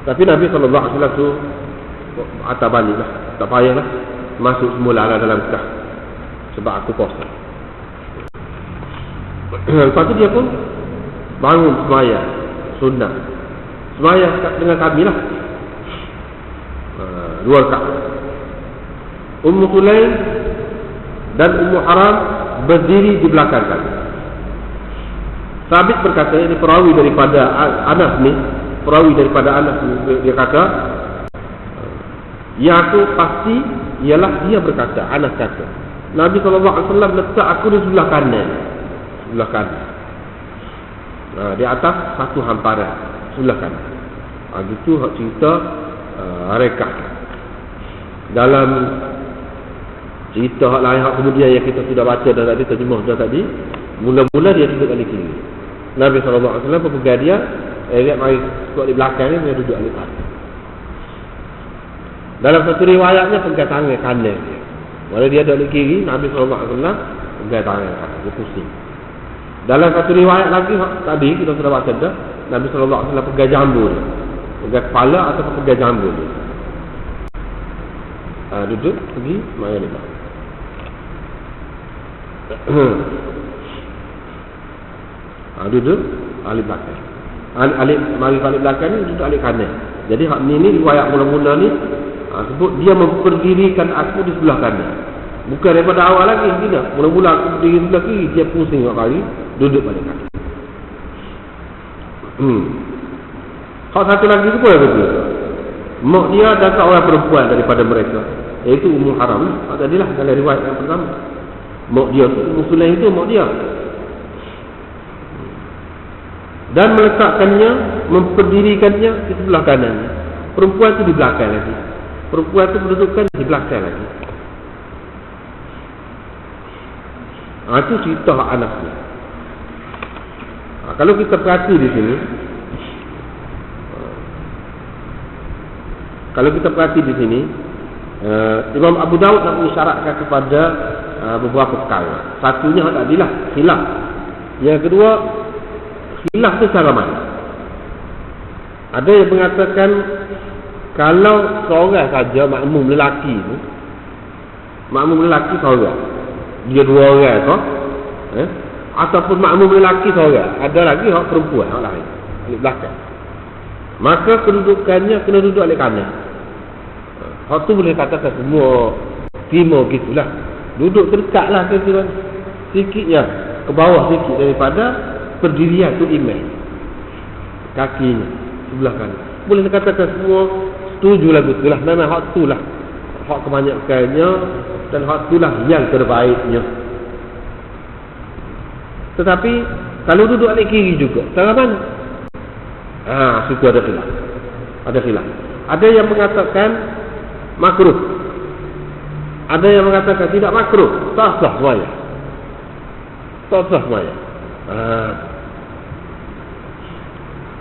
Tapi Nabi SAW tu atas balik lah, tak payahlah masuk semula lah dalam kah, sebab aku puasa. Lepas tu dia pun bangun sembahyang sunnah, sembahyang dengan kami lah, 2 rakaat. Ummu Sulaim dan Ummu Haram berdiri di belakang kami. Sabit berkata, ini perawi daripada Anas ni, dia kata, yang aku pasti ialah dia berkata, Anas kata, Nabi SAW letak aku di sebelah kanan. Di atas satu hamparan sebelah kanan. Itu hak cerita rekah. Dalam cerita hak lain, hak kemudian yang kita sudah baca dan tadi terjemah dah tadi, mula-mula dia duduk di kiri. Nabi SAW pegang dia, dia mari duduk di belakang dia duduk di atas. Dalam satu riwayatnya pegang tangan kanan dia. Bila dia duduk di kiri, Nabi SAW pegang tangan kanan, dia pusing. Dalam satu riwayat lagi tadi kita sudah baca dah, Nabi SAW pegang jambu dia, pegang kepala atau pegang jambu dia. Duduk pergi mari lepas. Duduk alif belakang. Alif mari balik belakang ni duduk alif kanan. Jadi hak ni riwayat mula-mula ni sebut dia memperdirikan aku di sebelah kanan. Bukan daripada awal lagi, tidak. Mula-mula aku berdiri sebelah kiri, dia pusing kat kaki, duduk balik kanan. Hak satu lagi tu pun begitu. Mak dia dan seorang perempuan daripada mereka, iaitu Ummu Haram. Tadilah dalam riwayat yang pertama. Mak dia tu, Ummu Sulaim itu mak dia. Dan meletakkannya, memperdirikannya di sebelah kanan. Perempuan itu di belakang lagi. Perempuan itu berdudukan di belakang lagi. Itu cerita Anas ni. Kalau kita perhati di sini, Imam Abu Daud nak mengisyaratkan kepada beberapa perkara. Satunya tadilah khilaf. Yang kedua, khilaf tu cara mana? Ada yang mengatakan kalau seorang saja makmum lelaki tu, seorang, dia 2 orang tu, ataupun makmum lelaki seorang, ada lagi hak perempuan hak lain di belakang, maka kedudukannya kena duduk di kanan. Hak tu boleh katakan semua timur gitulah, duduk terdekatlah ke sikitnya ke bawah sikit daripada perdirian tu imam, kakinya sebelah kanan. Boleh dikatakan semua setuju lagu tu lah. Memang hak tu lah hak kebanyakannya, dan hak tu lah yang terbaiknya. Tetapi kalau duduk di kiri juga, cara mana? Situ ada khilaf. Ada yang mengatakan makruh, ada yang mengatakan tidak makruh, sah semuanya.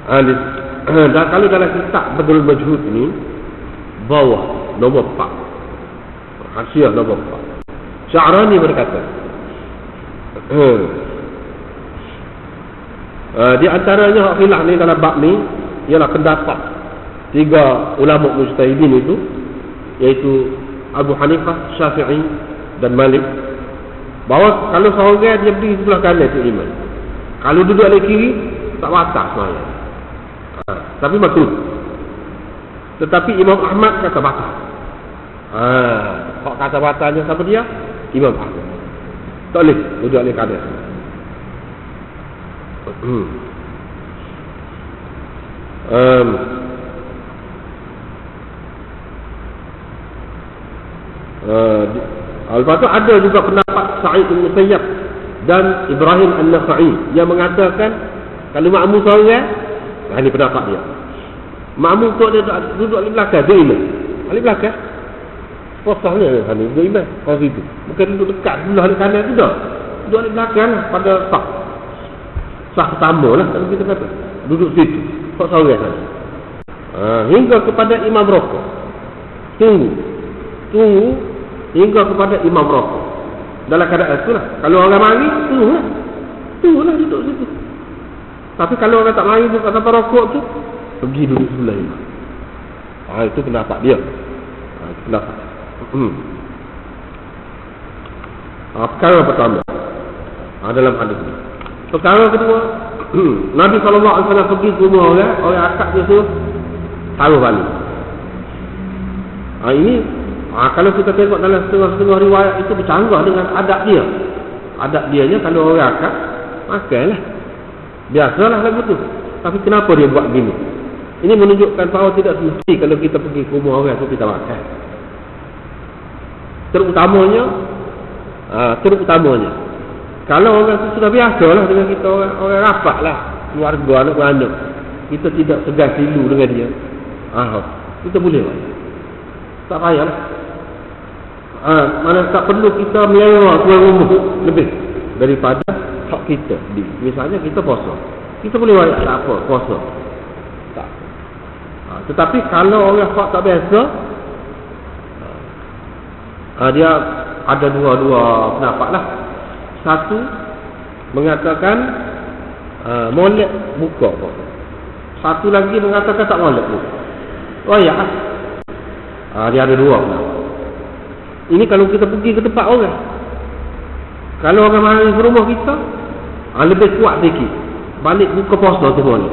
Dan kalau dalam kitab Badrul Majhud ni, bawah nombor 4, Hasyiah nombor 4, Sya'rani berkata, di antaranya hak khilaf ni dalam bab ni ialah pendapat 3 ulama mujtahidin itu, iaitu Abu Hanifah, Syafi'i dan Malik, bahawa kalau seorang dia berdiri sebelah kanan tu imam, kalau duduk di kiri tak batas semuanya, tapi makruh. Tetapi Imam Ahmad kata batas. Kok kata batasnya siapa dia? Imam Ahmad. Tak boleh duduk di kanan. Lepas tu ada juga pendapat Sa'id bin Musayyab dan Ibrahim An-Nakhai yang mengatakan kalau makmum seorang, ini pendapat dia, makmum tu dia duduk di belakang, dia imam di belakang, posahnya ni duduk imam kat situ, bukan duduk dekat sebelah di kanan tu dah, duduk di belakang pada sah pertama lah kalau kita kata, duduk situ kok seorang saja. Hingga kepada imam rokok, tunggu hingga kepada imam rokok. Dalam keadaan itulah, kalau orang mari tunggulah duduk situ. Tapi kalau orang tak mari bukan sampai rokok tu, pergi duduk sebelah imam. Itu pendapat dia. Itu pendapat. Perkara pertama dalam hadis ini. Perkara kedua, Nabi SAW pergi ke rumah orang akad dia tu taruh balik. Ini kalau kita tengok dalam setengah-setengah riwayat itu bercanggah dengan adab dia. Adab dianya kalau orang akad makanlah. Biasalah lagu tu. Tapi kenapa dia buat gini? Ini menunjukkan bahawa tidak semesti kalau kita pergi ke rumah orang tu kita makan. Terutamanya kalau orang tu sudah biasa lah dengan kita, orang rapat lah, keluarga, anak-anak, kita tidak segan silu dengan dia, kita boleh lah, tak payah lah. Mana tak perlu kita melewat tuan rumah lebih daripada hak kita. Misalnya kita puasa, kita boleh buat tak apa, puasa tak. Tetapi kalau orang hak tak biasa, dia ada dua pendapat lah. Satu mengatakan molek buka. Satu lagi mengatakan tak molek buka. Dia ada dua pendapat. Ini kalau kita pergi ke tempat orang. Kalau orang mari ke rumah kita, lebih kuat sikit. Balik buka puasa tu boleh.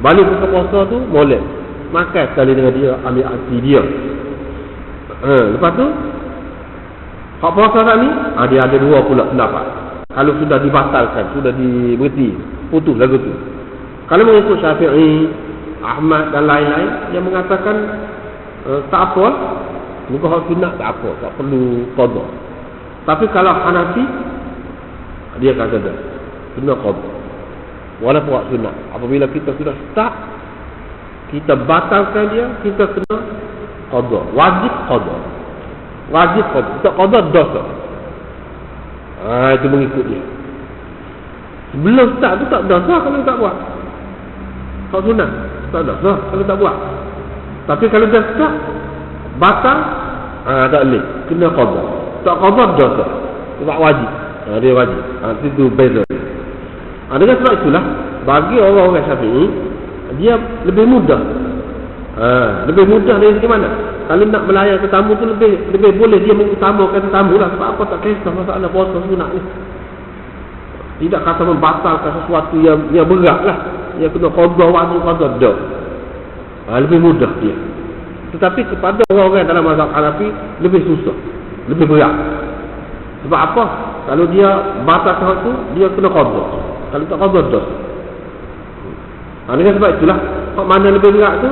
Balik buka puasa tu molek. Makan sekali dengan dia, ambil hati dia. Lepas tu hak puasa tak ni, dia ada dua pula pendapat. Kalau sudah dibatalkan, sudah diberhenti, putus lagu tu. Kalau mengikut Syafi'i, Ahmad dan lain-lain yang mengatakan tak apa, bukan hak sunat tak apa, tak perlu qada. Tapi kalau Hanafi, dia kata dah kena qada. Walaupun hak sunat, apabila kita sudah start, kita batalkan dia, kita kena qada. Wajib qada. Tak qada dosa. Itu mengikut dia. Sebelum start tu tak dosa kalau tak buat. Hak sunat tak dosa kalau tak buat. Tapi kalau dah start batal, tak boleh, kena qada. Tak qada dosa. Sebab wajib. Dia wajib. Itu beza. Dengan sebab itulah bagi orang-orang Syafi'i, dia lebih mudah. Lebih mudah dari segi mana? Kalau nak melayan tetamu tu lebih boleh dia mengutamakan tetamu lah. Sebab apa tak kisah masalah puasa sunat ni. Tidak kata membatalkan sesuatu yang berat lah. Yang kena qada wajib qada dah. Lebih mudah dia. Tetapi kepada orang-orang dalam mazhab Hanafi lebih susah, lebih berat. Sebab apa? Kalau dia batalkan tu, dia kena qada. Kalau tak qada dah. Dengan sebab itulah mana lebih berat tu,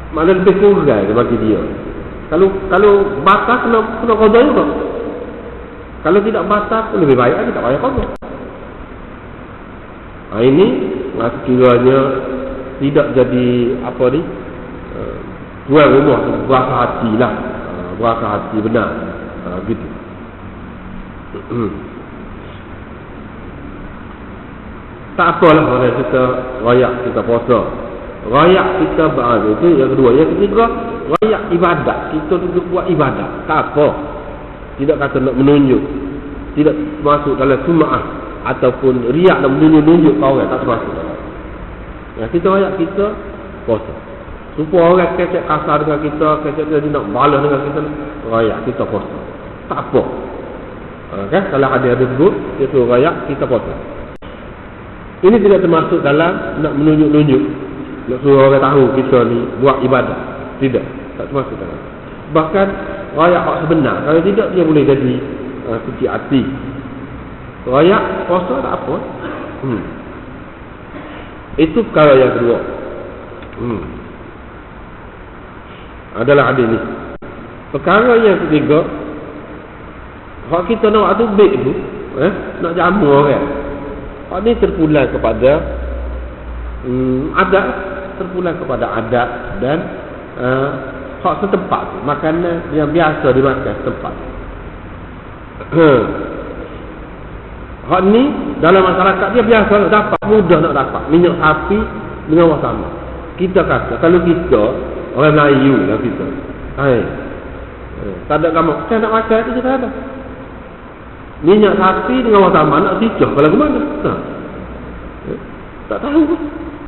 mana lebih kurang bagi dia. Kalau batal kena qada juga. Kalau tidak batal lebih baik lagi tak payah qada. Ini sekiranya tidak jadi apa ni, tuan rumah tu berasa hati lah, berasa hati benar, gitu. Tak apalah kalau kita rayak, kita puasa, rayak kita berada, itu yang kedua. Yang ketiga, rayak ibadat, kita duduk buat ibadat, tak apa. Tidak kata nak menunjuk, tidak masuk dalam sum'ah ataupun riak dan menunjuk kau orang, tak masuk dalam. Kita rayak kita puasa, supaya orang kecek kasar dengan kita, kecek dia nak balas dengan kita, rayak kita puasa, tak apa. Kan? Kalau ada sebut, dia suruh rayak kita puasa. Ini tidak termasuk dalam nak menunjuk-nunjuk, nak suruh orang tahu kita ni buat ibadah. Tidak, tak termasuk dalam. Bahkan rayak hak sebenar, kalau tidak dia boleh jadi kecil hati. Rayak puasa tak apa. Itu perkara yang kedua. Adalah hadis ni. Perkara yang ketiga, hak kita nak adu baik tu, nak jamu orang. Hak ni terpulang kepada adat, terpulang kepada adat dan hak setempat tu, makanan yang biasa dimakan setempat. Hak ni dalam masyarakat dia biasa nak dapat, mudah nak dapat minyak sapi dengan wasama. Kita kata kalau kita orang Melayu lah kita, tak ada kamu, saya nak makan tu kita ada minyak sapi dengan wasama, nak dicah kalau ke mana? Tak tahu pun.